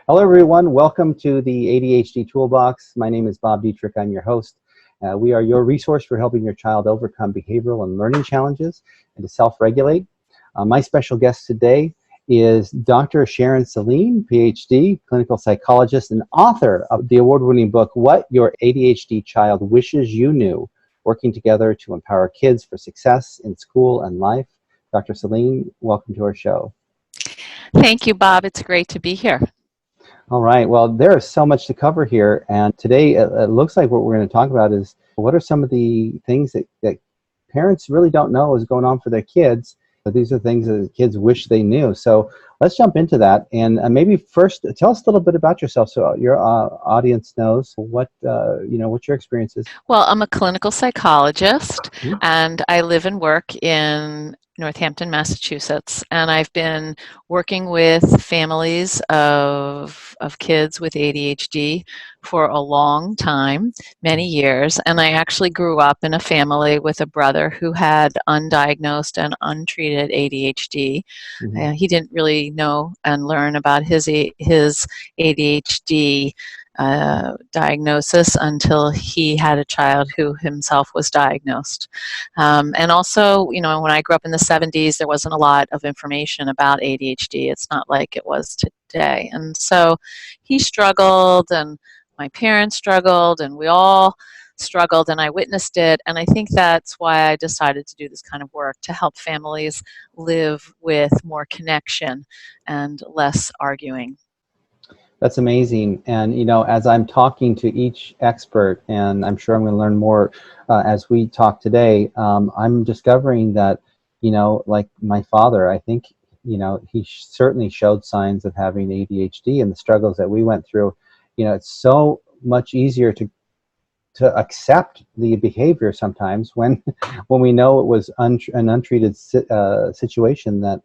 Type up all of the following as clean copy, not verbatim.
Hello, everyone. Welcome to the ADHD Toolbox. My name is Bob Dietrich. I'm your host. We are your resource for helping your child overcome behavioral and learning challenges and to self-regulate. My special guest today is Dr. Sharon Saline, PhD, clinical psychologist, and author of the award-winning book, What Your ADHD Child Wishes You Knew, Working Together to Empower Kids for Success in School and Life. Dr. Saline, welcome to our show. Thank you, Bob. It's great to be here. All right. Well, there is so much to cover here. And today it looks like what we're going to talk about is what are some of the things that parents really don't know is going on for their kids. But these are things that the kids wish they knew. So let's jump into that. And maybe first tell us a little bit about yourself so your audience knows what your experience is. Well, I'm a clinical psychologist, and I live and work in Northampton, Massachusetts, and I've been working with families of kids with ADHD for a long time, many years, and I actually grew up in a family with a brother who had undiagnosed and untreated ADHD. He didn't really know and learn about his ADHD diagnosis until he had a child who himself was diagnosed. And also, when I grew up in the 70s, there wasn't a lot of information about ADHD. It's not like it was today. And so he struggled, and my parents struggled, and we all struggled, and I witnessed it. And I think that's why I decided to do this kind of work, to help families live with more connection and less arguing. That's amazing. And, as I'm talking to each expert, and I'm sure I'm going to learn more as we talk today, I'm discovering that, like my father, I think, he certainly showed signs of having ADHD, and the struggles that we went through. It's so much easier to accept the behavior sometimes when we know it was an untreated situation that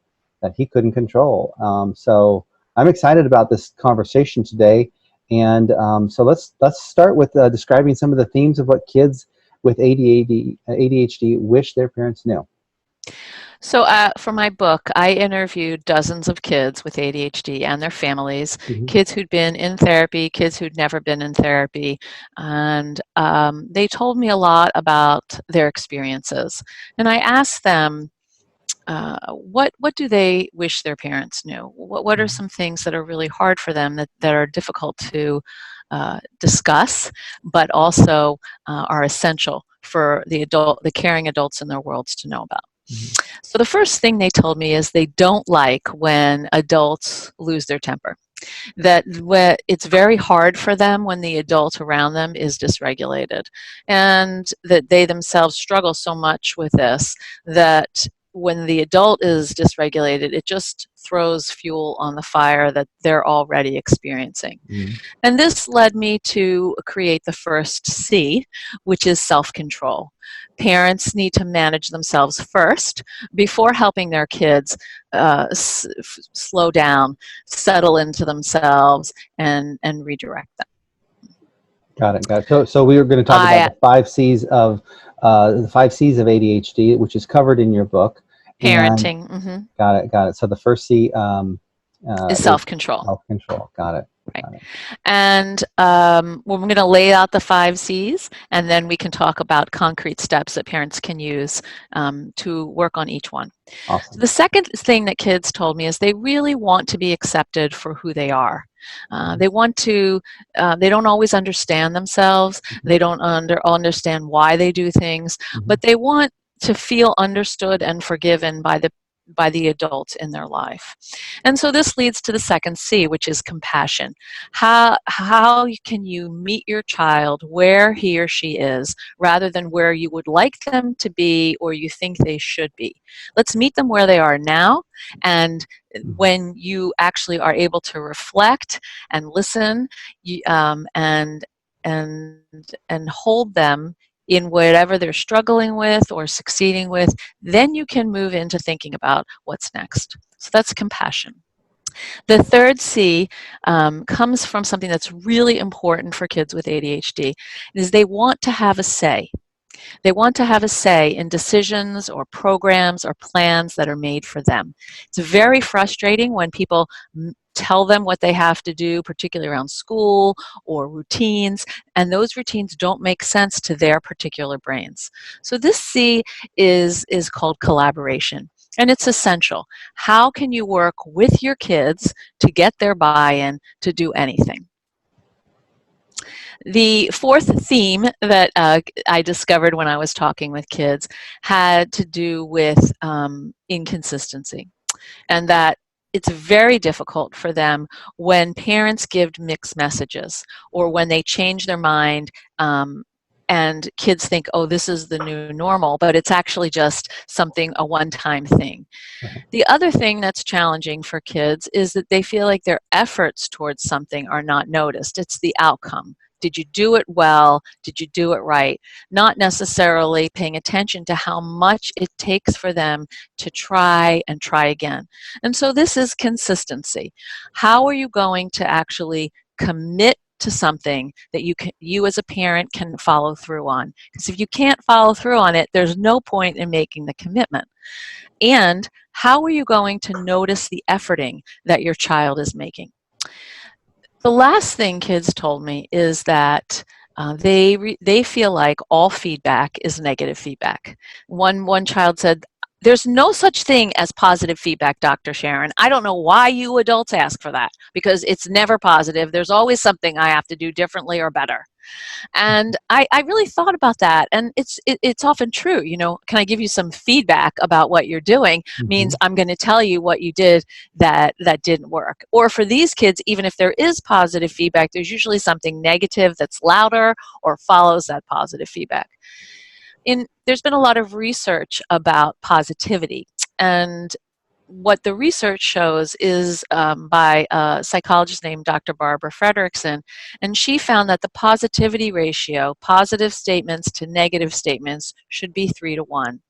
he couldn't control. So I'm excited about this conversation today, and so let's start with describing some of the themes of what kids with ADHD wish their parents knew. So for my book, I interviewed dozens of kids with ADHD and their families, kids who'd been in therapy, kids who'd never been in therapy, and they told me a lot about their experiences. And I asked them, what do they wish their parents knew? What are some things that are really hard for them that are difficult to discuss, but also are essential for the caring adults in their worlds to know about? So the first thing they told me is they don't like when adults lose their temper. That it's very hard for them when the adult around them is dysregulated, and that they themselves struggle so much with this that when the adult is dysregulated, it just throws fuel on the fire that they're already experiencing. And this led me to create the first C, which is self-control. Parents need to manage themselves first before helping their kids slow down, settle into themselves, and redirect them. Got it. So we were going to talk about the 5 C's of ADHD, which is covered in your book. Parenting. Got it. So the first C is self-control. Self-control. Got it. Right. And we're going to lay out the 5 C's, and then we can talk about concrete steps that parents can use to work on each one. Awesome. The second thing that kids told me is they really want to be accepted for who they are. They want to, they don't always understand themselves. They don't understand why they do things, but they want to feel understood and forgiven by the adults in their life. And so this leads to the second C, which is compassion. How can you meet your child where he or she is rather than where you would like them to be or you think they should be? Let's meet them where they are now, and when you actually are able to reflect and listen and hold them in whatever they're struggling with or succeeding with, then you can move into thinking about what's next. So that's compassion. The third C comes from something that's really important for kids with ADHD, is they want to have a say. They want to have a say in decisions or programs or plans that are made for them. It's very frustrating when people tell them what they have to do, particularly around school or routines, and those routines don't make sense to their particular brains. So this C is called collaboration, and it's essential. How can you work with your kids to get their buy-in to do anything? The fourth theme that I discovered when I was talking with kids had to do with inconsistency, and that it's very difficult for them when parents give mixed messages or when they change their mind, and kids think, oh, this is the new normal, but it's actually just something, a one-time thing. The other thing that's challenging for kids is that they feel like their efforts towards something are not noticed. It's the outcome. Did you do it well? Did you do it right? Not necessarily paying attention to how much it takes for them to try and try again. And so this is consistency. How are you going to actually commit to something that you as a parent can follow through on? Because if you can't follow through on it, there's no point in making the commitment. And how are you going to notice the efforting that your child is making? The last thing kids told me is that they feel like all feedback is negative feedback. One child said, "There's no such thing as positive feedback, Dr. Sharon. I don't know why you adults ask for that, because it's never positive. There's always something I have to do differently or better." And I really thought about that, and it's often true. You know, can I give you some feedback about what you're doing? Means I'm going to tell you what you did that didn't work. Or for these kids, even if there is positive feedback, there's usually something negative that's louder or follows that positive feedback. There's been a lot of research about positivity, and what the research shows is by a psychologist named Dr. Barbara Fredrickson, and she found that the positivity ratio, positive statements to negative statements, should be 3 to 1.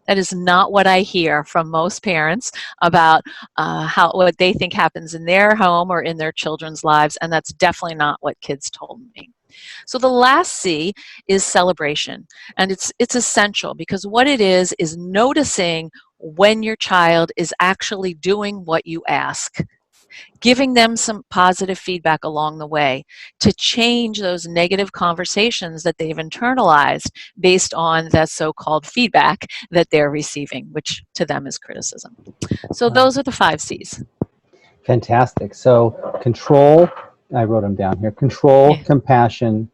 That is not what I hear from most parents about what they think happens in their home or in their children's lives, and that's definitely not what kids told me. So the last C is celebration, and it's essential, because what it is noticing when your child is actually doing what you ask, giving them some positive feedback along the way to change those negative conversations that they've internalized based on that so-called feedback that they're receiving, which to them is criticism. So those are the 5 C's. Fantastic. So control, I wrote them down here: control, compassion,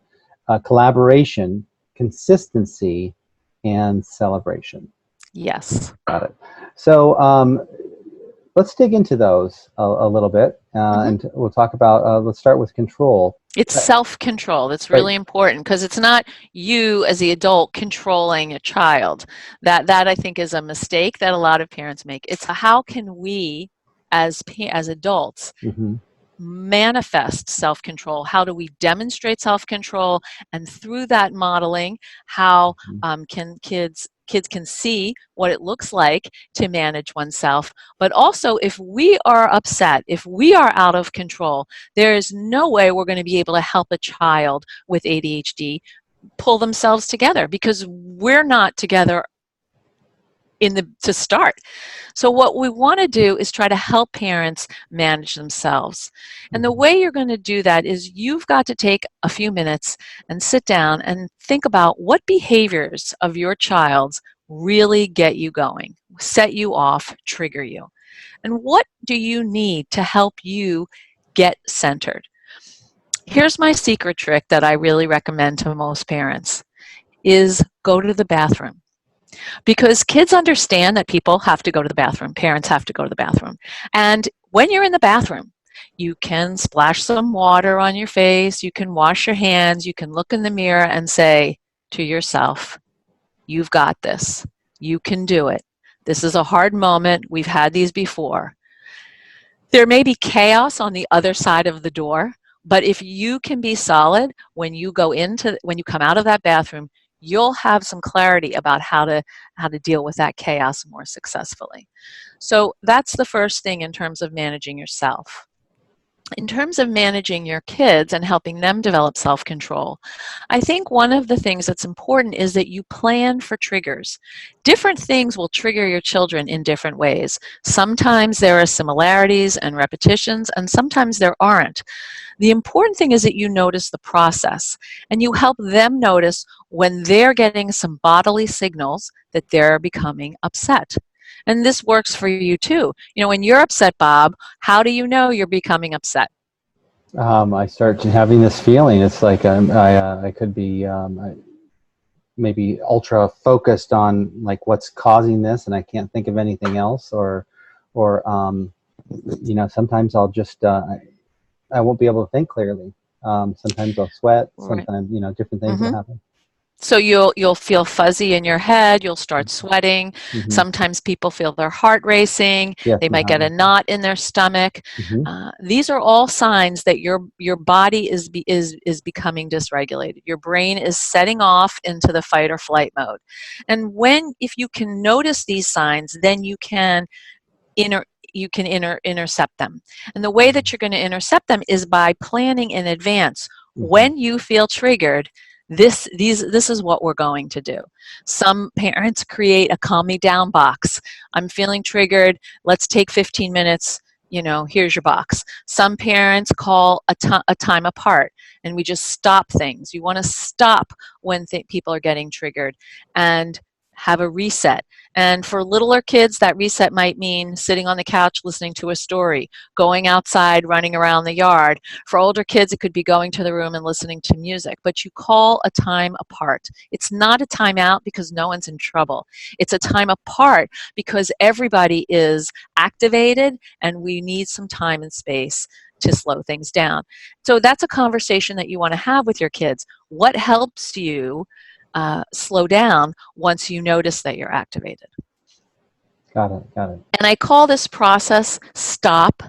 collaboration, consistency, and celebration. Yes. Got it. So let's dig into those a little bit, and we'll talk about, let's start with control. It's self-control that's really important, because it's not you as the adult controlling a child. That I think is a mistake that a lot of parents make. It's how can we as adults manifest self-control? How do we demonstrate self-control? And through that modeling, how can kids can see what it looks like to manage oneself. But also, if we are upset, if we are out of control, there is no way we're going to be able to help a child with ADHD pull themselves together, because we're not together to start. So what we want to do is try to help parents manage themselves. And the way you're going to do that is you've got to take a few minutes and sit down and think about what behaviors of your child's really get you going, set you off, trigger you. And what do you need to help you get centered? Here's my secret trick that I really recommend to most parents is go to the bathroom. Because kids understand that people have to go to the bathroom, parents have to go to the bathroom. And when you're in the bathroom, you can splash some water on your face, you can wash your hands, you can look in the mirror and say to yourself, you've got this, you can do it. This is a hard moment, we've had these before. There may be chaos on the other side of the door, but if you can be solid when you come out of that bathroom, you'll have some clarity about how to deal with that chaos more successfully. So that's the first thing in terms of managing yourself. in terms of managing your kids and helping them develop self-control, I think one of the things that's important is that you plan for triggers. Different things will trigger your children in different ways. Sometimes there are similarities and repetitions, and sometimes there aren't. The important thing is that you notice the process and you help them notice when they're getting some bodily signals that they're becoming upset. And this works for you too. You know, when you're upset, Bob, how do you know you're becoming upset? I start having this feeling. It's like I could be maybe ultra focused on like what's causing this, and I can't think of anything else. Or sometimes I'll just I won't be able to think clearly. Sometimes I'll sweat. Right. Sometimes different things will Mm-hmm. happen. So you'll feel fuzzy in your head, you'll start sweating. Mm-hmm. Sometimes people feel their heart racing, Yes, they my might get heart. a knot in their stomach. Mm-hmm. These are all signs that your body is becoming dysregulated. Your brain is setting off into the fight or flight mode. And if you can notice these signs, then inter, you can intercept them. And the way that you're going to intercept them is by planning in advance. Mm-hmm. When you feel triggered, this is what we're going to do. Some parents create a calm me down box. I'm feeling triggered. Let's take 15 minutes. Here's your box. Some parents call a time apart, and we just stop things. You want to stop when people are getting triggered and have a reset. And for littler kids, that reset might mean sitting on the couch listening to a story, going outside, running around the yard. For older kids, it could be going to the room and listening to music. But you call a time apart. It's not a time out because no one's in trouble. It's a time apart because everybody is activated and we need some time and space to slow things down. So that's a conversation that you want to have with your kids. What helps you slow down once you notice that you're activated? Got it. Got it. And I call this process stop,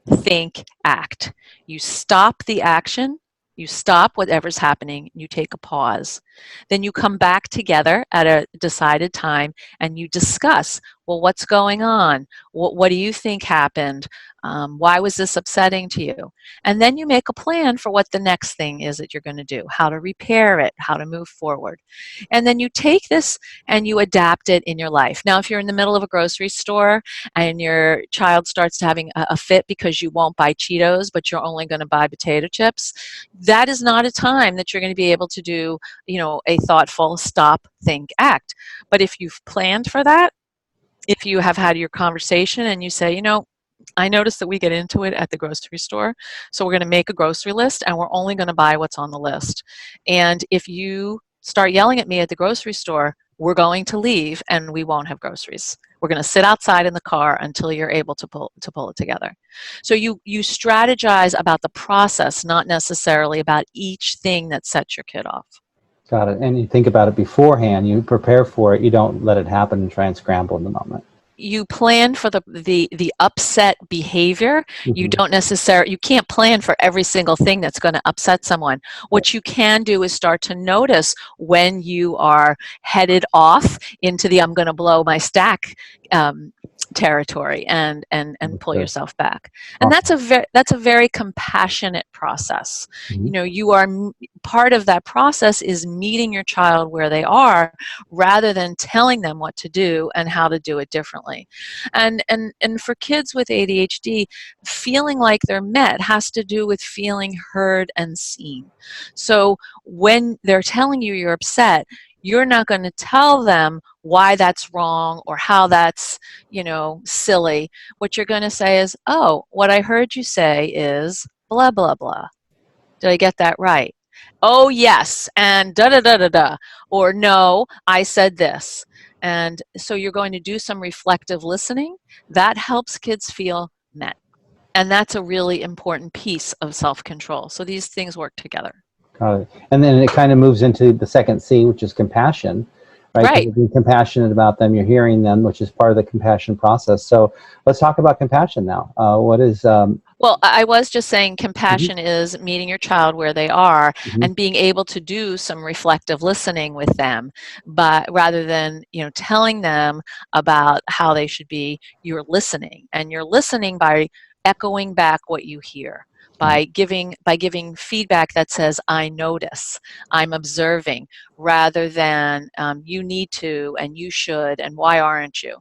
think, act. You stop the action, you stop whatever's happening, you take a pause. Then you come back together at a decided time and you discuss, well, what's going on? What do you think happened? Why was this upsetting to you? And then you make a plan for what the next thing is that you're going to do, how to repair it, how to move forward. And then you take this and you adapt it in your life. Now, if you're in the middle of a grocery store and your child starts having a fit because you won't buy Cheetos, but you're only going to buy potato chips, that is not a time that you're going to be able to do, a thoughtful stop, think, act. But if you've planned for that, if you have had your conversation and you say, I noticed that we get into it at the grocery store, so we're going to make a grocery list and we're only going to buy what's on the list. And if you start yelling at me at the grocery store, we're going to leave and we won't have groceries. We're going to sit outside in the car until you're able to pull it together. So you strategize about the process, not necessarily about each thing that sets your kid off. Got it. And you think about it beforehand. You prepare for it. You don't let it happen and try and scramble in the moment. You plan for the upset behavior. You Mm-hmm. don't necessarily, you can't plan for every single thing that's going to upset someone. What you can do is start to notice when you are headed off into the I'm going to blow my stack territory and pull Sure. yourself back. And Awesome. that's a very compassionate process. Mm-hmm. You are part of that process is meeting your child where they are rather than telling them what to do and how to do it differently. And for kids with ADHD, feeling like they're met has to do with feeling heard and seen. So when they're telling you you're upset, you're not going to tell them why that's wrong or how that's, silly. What you're going to say is, oh, what I heard you say is blah, blah, blah. Did I get that right? Oh, yes, and da da da da da. Or no, I said this. And so you're going to do some reflective listening. That helps kids feel met. And that's a really important piece of self-control. So these things work together. Got it. And then it kind of moves into the second C, which is compassion, right? Because Right. you're being compassionate about them, you're hearing them, which is part of the compassion process. So let's talk about compassion now. What is? Well, I was just saying Mhm, compassion is meeting your child where they are mhm. and being able to do some reflective listening with them, but rather than, telling them about how they should be, you're listening. And you're listening by echoing back what you hear. by giving feedback that says, I notice, I'm observing, rather than you need to and you should and why aren't you?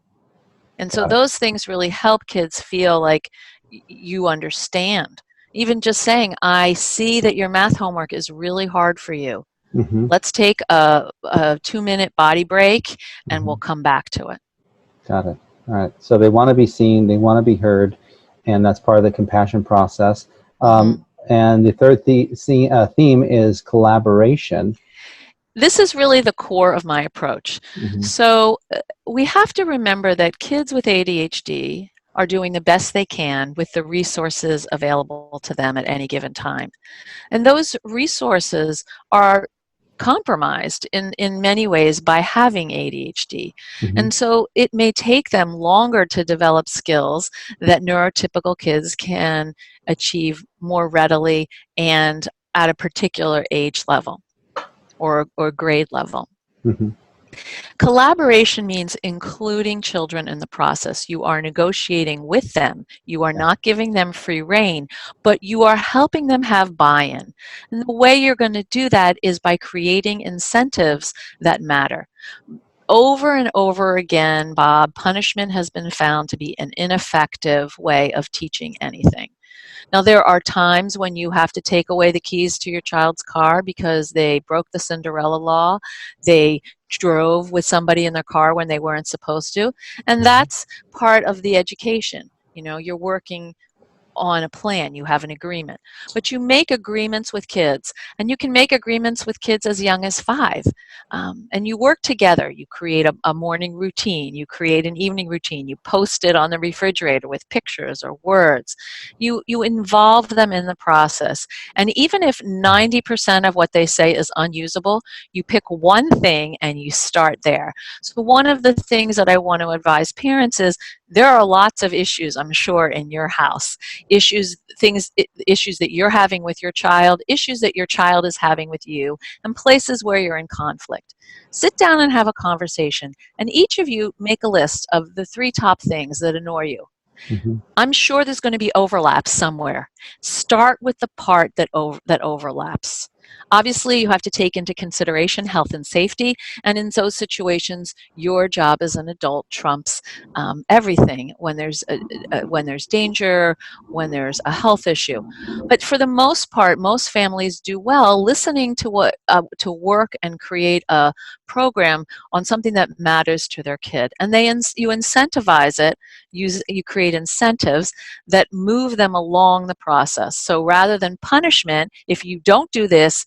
And so Got it. those things really help kids feel like you understand. Even just saying, I see that your math homework is really hard for you. Mm-hmm. Let's take a 2-minute body break and Mm-hmm. we'll come back to it. Got it. All right. So they want to be seen, they want to be heard, and that's part of the compassion process. Mm-hmm. And the third theme is collaboration. This is really the core of my approach. Mm-hmm. So we have to remember that kids with ADHD are doing the best they can with the resources available to them at any given time. And those resources are compromised in many ways by having ADHD. Mm-hmm. And so it may take them longer to develop skills that neurotypical kids can achieve more readily and at a particular age level or grade level. Mm-hmm. Collaboration means including children in the process. You are negotiating with them. You are Yeah. not giving them free rein, but you are helping them have buy-in. And the way you're going to do that is by creating incentives that matter. Over and over again, Bob, punishment has been found to be an ineffective way of teaching anything. Now, there are times when you have to take away the keys to your child's car because they broke the Cinderella law. They drove with somebody in their car when they weren't supposed to. And that's part of the education. You know, you're working on a plan, you have an agreement. But you make agreements with kids, and you can make agreements with kids as young as 5. And you work together. You create a morning routine, you create an evening routine, you post it on the refrigerator with pictures or words. You involve them in the process. And even if 90% of what they say is unusable, you pick one thing and you start there. So one of the things that I want to advise parents is there are lots of issues, I'm sure, in your house. Issues that you're having with your child, issues that your child is having with you, and places where you're in conflict. Sit down and have a conversation, and each of you make a list of the 3 top things that annoy you. Mm-hmm. I'm sure there's going to be overlap somewhere. Start with the part that overlaps. Obviously, you have to take into consideration health and safety, and in those situations, your job as an adult trumps everything when there's danger, when there's a health issue. But for the most part, most families do well listening to work and create a program on something that matters to their kid, and you incentivize it. You create incentives that move them along the process. So rather than punishment, if you don't do this,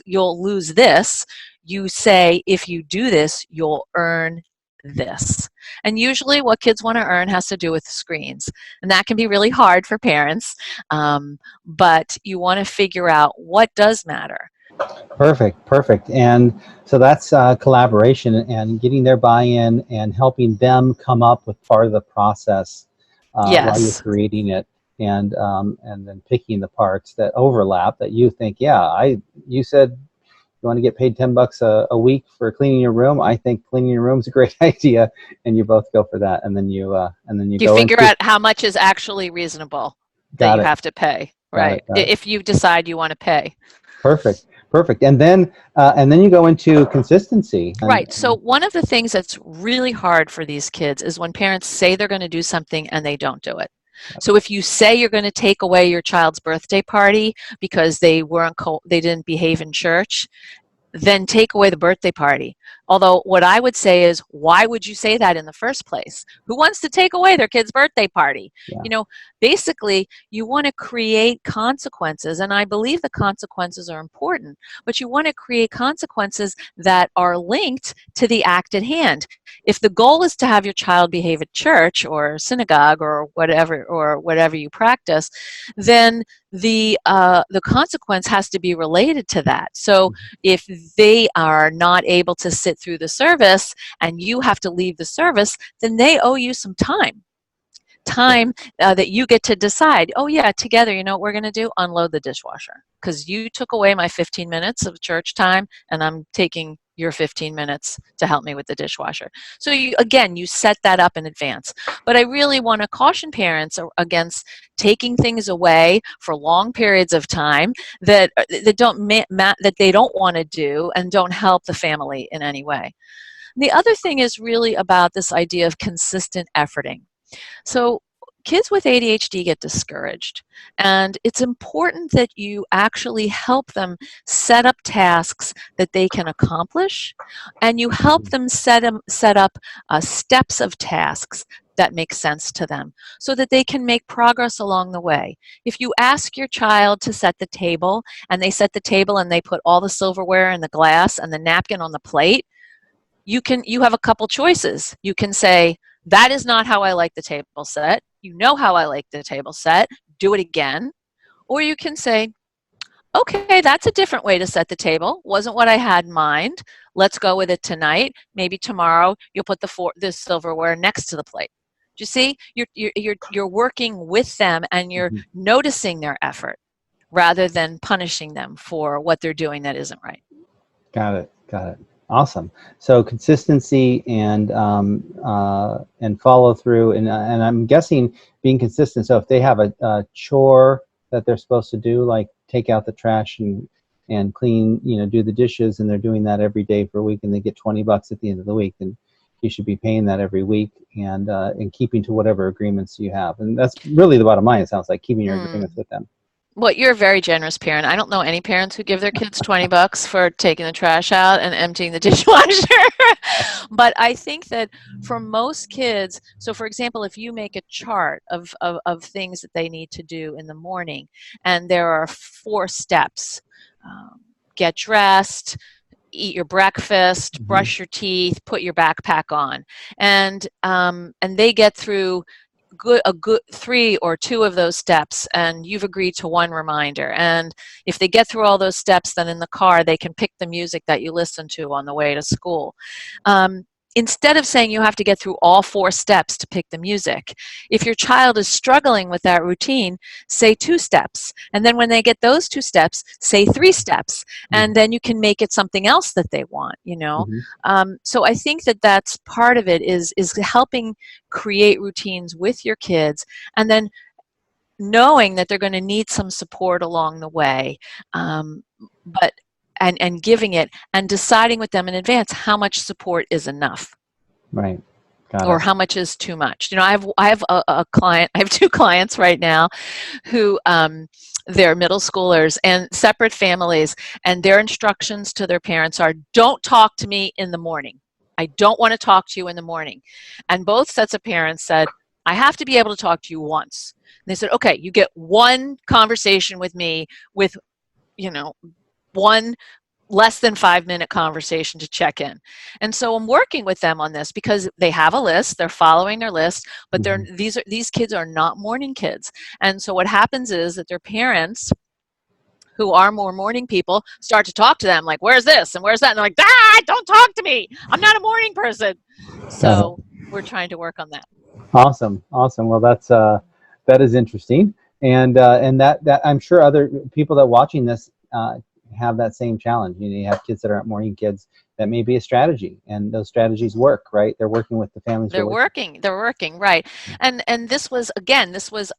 you'll lose this, you say, if you do this, you'll earn this. And usually what kids want to earn has to do with screens. And that can be really hard for parents, but you want to figure out what does matter. Perfect. And so that's collaboration and getting their buy-in and helping them come up with part of the process while you're Yes. creating it, and then picking the parts that overlap that you think, you said you want to get paid $10 a week for cleaning your room. I think cleaning your room is a great idea, and you both go for that, and then you You go figure into out how much is actually reasonable that got you it, have to pay, got right? it, got it. If you decide you want to pay. Perfect. And then you go into consistency. Right. So one of the things that's really hard for these kids is when parents say they're going to do something and they don't do it. So if you say you're going to take away your child's birthday party because they didn't behave in church, then take away the birthday party. Although what I would say is, why would you say that in the first place? Who wants to take away their kid's birthday party? Yeah. You know, basically, you want to create consequences, and I believe the consequences are important, but you want to create consequences that are linked to the act at hand. If the goal is to have your child behave at church or synagogue or whatever you practice, then the consequence has to be related to that. So if they are not able to sit through the service and you have to leave the service, then they owe you some time that you get to decide, oh yeah, together, you know what we're going to do? Unload the dishwasher because you took away my 15 minutes of church time and I'm taking your 15 minutes to help me with the dishwasher. So again, you set that up in advance. But I really want to caution parents against taking things away for long periods of time that they don't want to do and don't help the family in any way. The other thing is really about this idea of consistent efforting. So kids with ADHD get discouraged, and it's important that you actually help them set up tasks that they can accomplish, and you help them set up steps of tasks that make sense to them so that they can make progress along the way. If you ask your child to set the table, and they set the table and they put all the silverware and the glass and the napkin on the plate, you have a couple choices. You can say, that is not how I like the table set. You know how I like the table set. Do it again. Or you can say, okay, that's a different way to set the table. Wasn't what I had in mind. Let's go with it tonight. Maybe tomorrow you'll put the silverware next to the plate. Do you see? You're working with them, and you're noticing their effort rather than punishing them for what they're doing that isn't right. Got it. Got it. Awesome. So consistency and follow through, and I'm guessing being consistent. So if they have a chore that they're supposed to do, like take out the trash and clean, do the dishes, and they're doing that every day for a week, and they get $20 at the end of the week, then you should be paying that every week and keeping to whatever agreements you have. And that's really the bottom line. It sounds like keeping your agreements with them. Well, you're a very generous parent. I don't know any parents who give their kids $20 for taking the trash out and emptying the dishwasher. But I think that for most kids, so for example, if you make a chart of things that they need to do in the morning, and there are 4 steps: get dressed, eat your breakfast, brush your teeth, put your backpack on, and they get through a good 3 or 2 of those steps, and you've agreed to 1 reminder. And if they get through all those steps, then in the car they can pick the music that you listen to on the way to school. Instead of saying you have to get through all 4 steps to pick the music, if your child is struggling with that routine, say 2 steps. And then when they get those 2 steps, say 3 steps. And then you can make it something else that they want, So I think that that's part of it, is helping create routines with your kids, and then knowing that they're going to need some support along the way. But giving it and deciding with them in advance how much support is enough, right? Got or it. how much is too much. I have a client. I have 2 clients right now who they're middle schoolers and separate families, and their instructions to their parents are, don't talk to me in the morning. I don't want to talk to you in the morning. And both sets of parents said, I have to be able to talk to you once. And they said, okay, you get 1 conversation with me with 1 less than 5-minute conversation to check in. And so I'm working with them on this because they have a list, they're following their list, but these kids are not morning kids. And so what happens is that their parents, who are more morning people, start to talk to them like, where's this and where's that? And they're like, don't talk to me. I'm not a morning person. So we're trying to work on that. Awesome. Well, that is interesting. And that I'm sure other people that are watching this have that same challenge. You have kids that aren't morning kids. That may be a strategy, and those strategies work, right? They're working with the families. They're working, right? And this was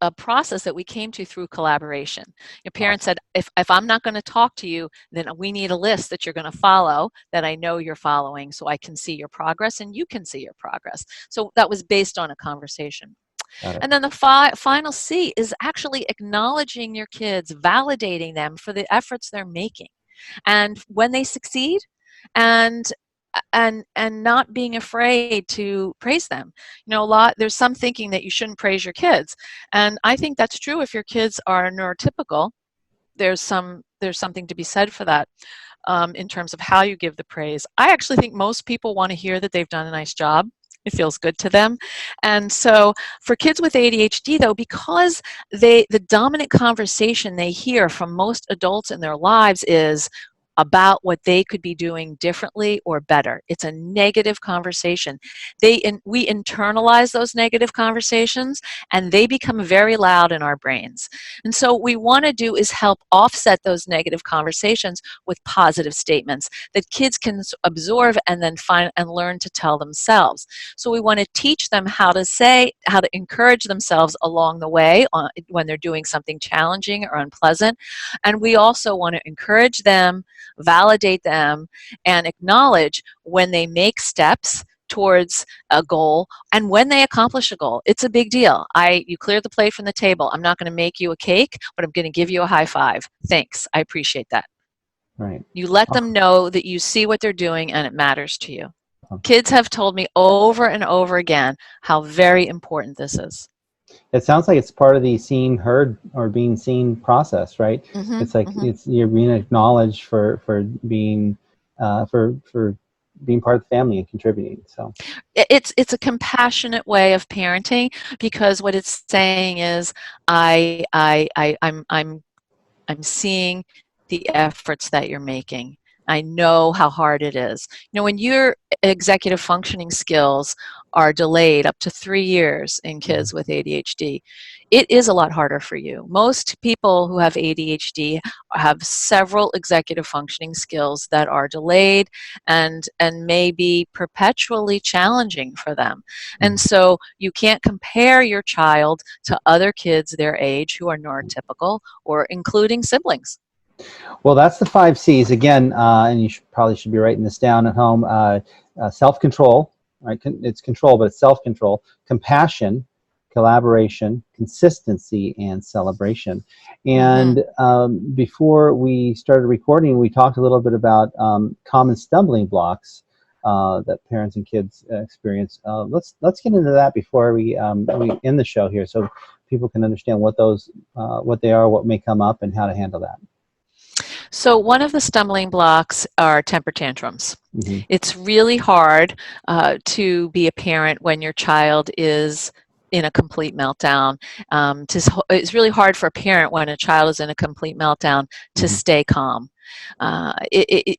a process that we came to through collaboration. Your parents said, if I'm not going to talk to you, then we need a list that you're going to follow, that I know you're following, so I can see your progress and you can see your progress. So that was based on a conversation. And then the final C is actually acknowledging your kids, validating them for the efforts they're making, and when they succeed, and not being afraid to praise them. There's some thinking that you shouldn't praise your kids, and I think that's true if your kids are neurotypical. There's something to be said for that. In terms of how you give the praise, I actually think most people want to hear that they've done a nice job. It feels good to them. And so for kids with ADHD, though, because the dominant conversation they hear from most adults in their lives is, about what they could be doing differently or better. It's a negative conversation. We internalize those negative conversations, and they become very loud in our brains. And so what we want to do is help offset those negative conversations with positive statements that kids can absorb and then find and learn to tell themselves. So we want to teach them how to encourage themselves along the way when they're doing something challenging or unpleasant. And we also want to encourage them, validate them, and acknowledge when they make steps towards a goal and when they accomplish a goal. It's a big deal. You cleared the plate from the table. I'm not going to make you a cake, but I'm going to give you a high five. Thanks. I appreciate that. Right. You let them know that you see what they're doing and it matters to you. Kids have told me over and over again how very important this is. It sounds like it's part of the seen, heard, or being seen process, right? It's like you're being acknowledged for being for being part of the family and contributing. So it's a compassionate way of parenting, because what it's saying is I'm seeing the efforts that you're making. I know how hard it is. You know, when your executive functioning skills are delayed up to 3 years in kids with ADHD, it is a lot harder for you. Most people who have ADHD have several executive functioning skills that are delayed and may be perpetually challenging for them. And so you can't compare your child to other kids their age who are neurotypical, or including siblings. Well, that's the 5 C's again, and you probably should be writing this down at home. Self-control, right? It's control, but it's self-control. Compassion, collaboration, consistency, and celebration. And before we started recording, we talked a little bit about common stumbling blocks that parents and kids experience. Let's get into that before we end the show here, so people can understand what they are, what may come up, and how to handle that. So one of the stumbling blocks are temper tantrums. It's really hard to be a parent when your child is in a complete meltdown. It's really hard for a parent when a child is in a complete meltdown to stay calm.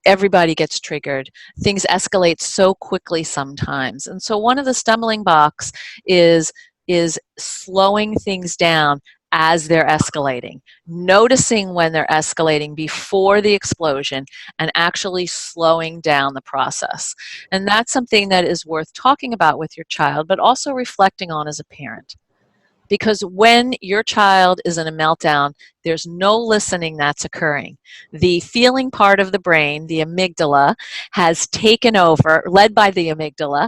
Everybody gets triggered. Things escalate so quickly sometimes. And so one of the stumbling blocks is slowing things down as they're escalating, noticing when they're escalating before the explosion, and actually slowing down the process. And that's something that is worth talking about with your child, but also reflecting on as a parent. Because when your child is in a meltdown, there's no listening that's occurring. The feeling part of the brain, the amygdala, has taken over, led by the amygdala,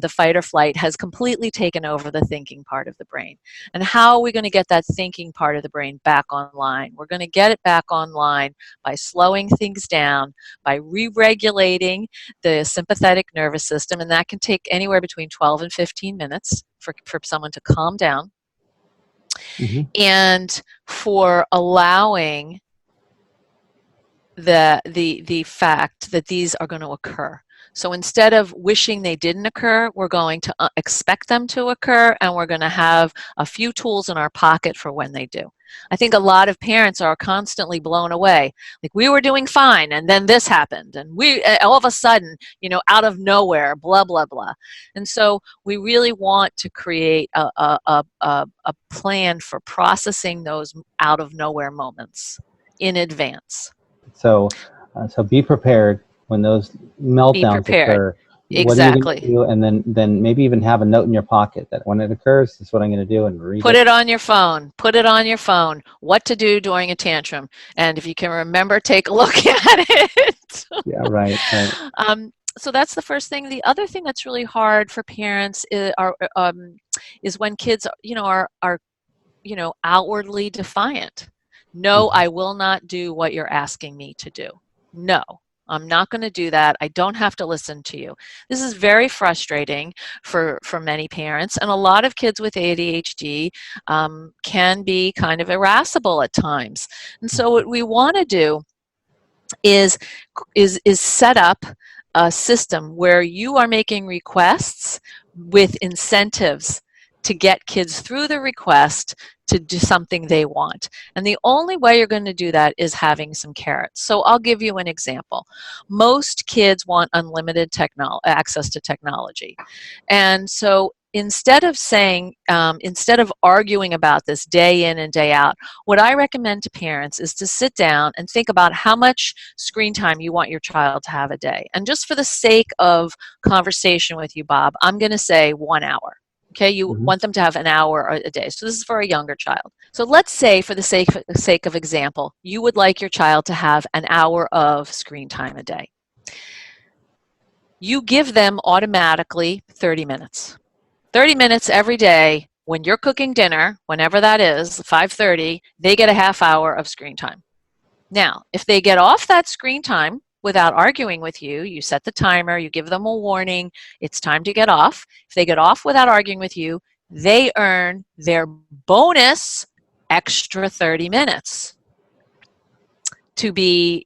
the fight or flight, has completely taken over the thinking part of the brain. And how are we going to get that thinking part of the brain back online? We're going to get it back online by slowing things down, by re-regulating the sympathetic nervous system, and that can take anywhere between 12 and 15 minutes for someone to calm down. And for allowing the fact that these are going to occur. So instead of wishing they didn't occur, we're going to expect them to occur, and we're going to have a few tools in our pocket for when they do. I think a lot of parents are constantly blown away. Like, we were doing fine, and then this happened, and we all of a sudden, out of nowhere, blah, blah, blah. And so we really want to create a plan for processing those out of nowhere moments in advance. So be prepared when those meltdowns occur. Exactly. What are you going to do? And then maybe even have a note in your pocket that when it occurs, this is what I'm going to do, and read Put it on your phone. Put it on your phone. What to do during a tantrum. And if you can remember, take a look at it. Yeah, right. So that's the first thing. The other thing that's really hard for parents is when kids, are outwardly defiant. No, I will not do what you're asking me to do. No, I'm not going to do that. I don't have to listen to you. This is very frustrating for many parents, and a lot of kids with ADHD can be kind of irascible at times. And so what we want to do is set up a system where you are making requests with incentives to get kids through the request to do something they want. And the only way you're going to do that is having some carrots. So I'll give you an example. Most kids want unlimited access to technology. And so instead of saying, instead of arguing about this day in and day out, what I recommend to parents is to sit down and think about how much screen time you want your child to have a day. And just for the sake of conversation with you, Bob, I'm going to say 1 hour. Okay, you want them to have an hour a day. So this is for a younger child. So let's say, for the sake of example, you would like your child to have an hour of screen time a day. You give them automatically 30 minutes. 30 minutes every day when you're cooking dinner, whenever that is, 5:30, they get a half hour of screen time. Now, if they get off that screen time without arguing with you, you set the timer, you give them a warning, it's time to get off. If they get off without arguing with you, they earn their bonus extra 30 minutes to be,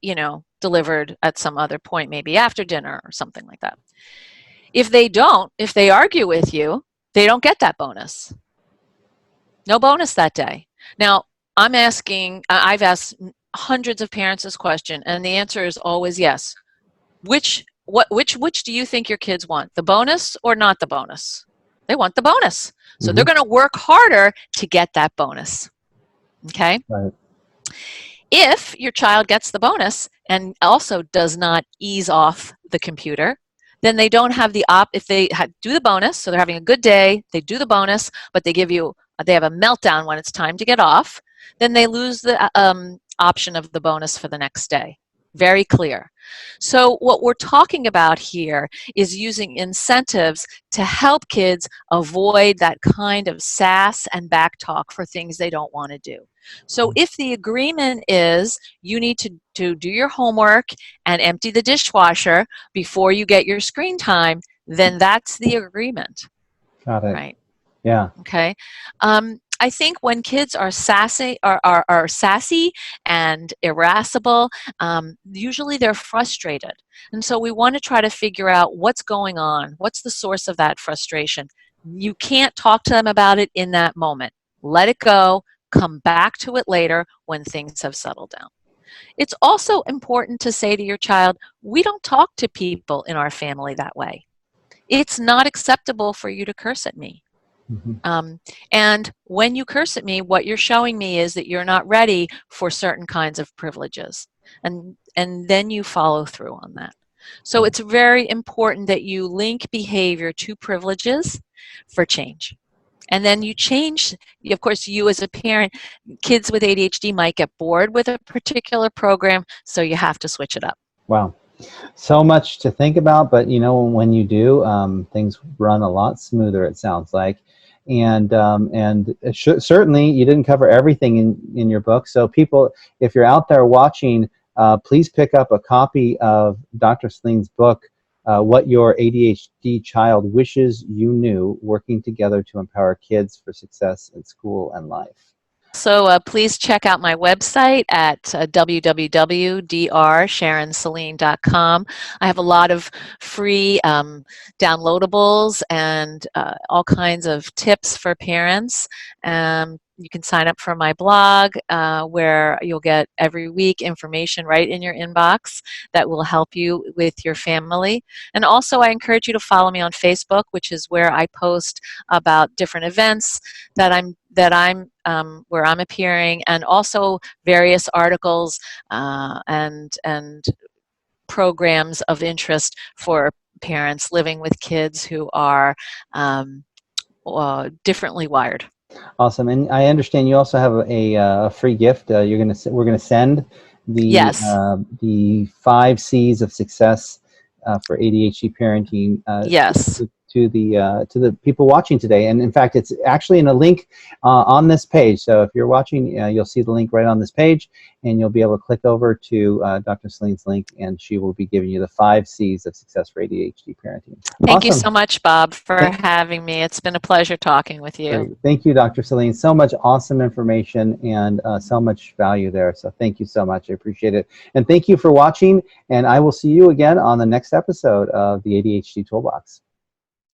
delivered at some other point, maybe after dinner or something like that. If they argue with you, they don't get that bonus. No bonus that day. Now, I've asked hundreds of parents this question, and the answer is always yes. Which do you think your kids want? The bonus or not the bonus? They want the bonus. So they're going to work harder to get that bonus. Okay? Right. If your child gets the bonus and also does not ease off the computer, then they don't have if they do the bonus, so they're having a good day, they do the bonus, but they have a meltdown when it's time to get off, then they lose the option of the bonus for the next day. Very clear. So what we're talking about here is using incentives to help kids avoid that kind of sass and backtalk for things they don't want to do. So if the agreement is you need to do your homework and empty the dishwasher before you get your screen time, then that's the agreement. Got it. Right. Yeah. Okay. I think when kids are sassy and irascible, usually they're frustrated. And so we want to try to figure out what's going on. What's the source of that frustration? You can't talk to them about it in that moment. Let it go. Come back to it later when things have settled down. It's also important to say to your child, we don't talk to people in our family that way. It's not acceptable for you to curse at me. And when you curse at me, what you're showing me is that you're not ready for certain kinds of privileges. And then you follow through on that. So it's very important that you link behavior to privileges for change. And then you change, of course, you as a parent, kids with ADHD might get bored with a particular program, so you have to switch it up. Wow. So much to think about, but when you do, things run a lot smoother, it sounds like. And certainly you didn't cover everything in your book. So people, if you're out there watching, please pick up a copy of Dr. Saline's book, What Your ADHD Child Wishes You Knew, Working Together to Empower Kids for Success in School and Life. So please check out my website at www.drsharonsaline.com. I have a lot of free downloadables and all kinds of tips for parents. You can sign up for my blog where you'll get every week information right in your inbox that will help you with your family. And also I encourage you to follow me on Facebook, which is where I post about different events that I'm where I'm appearing, and also various articles and programs of interest for parents living with kids who are differently wired. Awesome, and I understand you also have a free gift. We're gonna send the 5 C's of success for ADHD parenting. Yes. To the people watching today, and in fact, it's actually in a link on this page. So if you're watching, you'll see the link right on this page, and you'll be able to click over to Dr. Saline's link, and she will be giving you the 5 C's of success for ADHD parenting. Thank you so much, Bob, for having me. It's been a pleasure talking with you. Great. Thank you, Dr. Saline. So much awesome information and so much value there. So thank you so much. I appreciate it. And thank you for watching. And I will see you again on the next episode of the ADHD Toolbox.